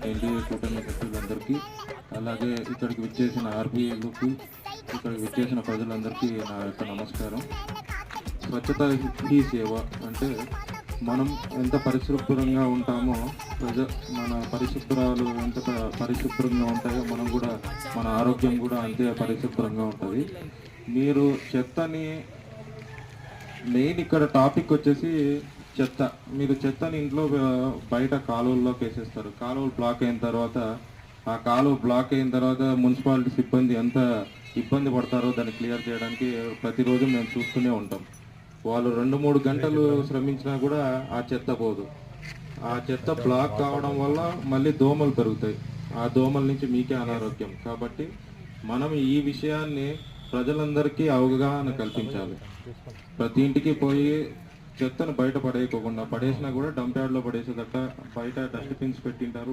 NDA కూటమి మిత్రులందరికీ, అలాగే ఇక్కడికి విచ్చేసిన ఆర్బీఐలకు, ఇక్కడికి విచ్చేసిన ప్రజలందరికీ నా యొక్క నమస్కారం. స్వచ్ఛత హీ సేవ అంటే మనం ఎంత పరిశుభ్రంగా ఉంటామో మన పరిశుభ్రాలు ఎంత పరిశుభ్రంగా ఉంటాయో మనం కూడా మన ఆరోగ్యం కూడా అంతే పరిశుభ్రంగా ఉంటుంది. మీరు చెత్తని మెయిన్ ఇక్కడ టాపిక్ వచ్చేసి చెత్త. మీరు చెత్తని ఇంట్లో బయట కాలువల్లోకి వేసేస్తారు. కాలువలు బ్లాక్ అయిన తర్వాత ఆ కాలువ బ్లాక్ అయిన తర్వాత మున్సిపాలిటీ సిబ్బంది ఎంత ఇబ్బంది పడతారో దాన్ని క్లియర్ చేయడానికి ప్రతిరోజు మేము చూస్తూనే ఉంటాం. వాళ్ళు 2-3 గంటలు శ్రమించినా కూడా ఆ చెత్త పోదు. ఆ చెత్త బ్లాక్ కావడం వల్ల మళ్ళీ దోమలు పెరుగుతాయి. ఆ దోమల నుంచి మీకే అనారోగ్యం. కాబట్టి మనం ఈ విషయాన్ని ప్రజలందరికీ అవగాహన కల్పించాలి. ప్రతి ఇంటికి పోయి చెత్తను బయట పడేయకోకుండా, పడేసినా కూడా డంప్ యార్డ్లో పడేసేదట, బయట డస్ట్బిన్స్ పెట్టింటారు.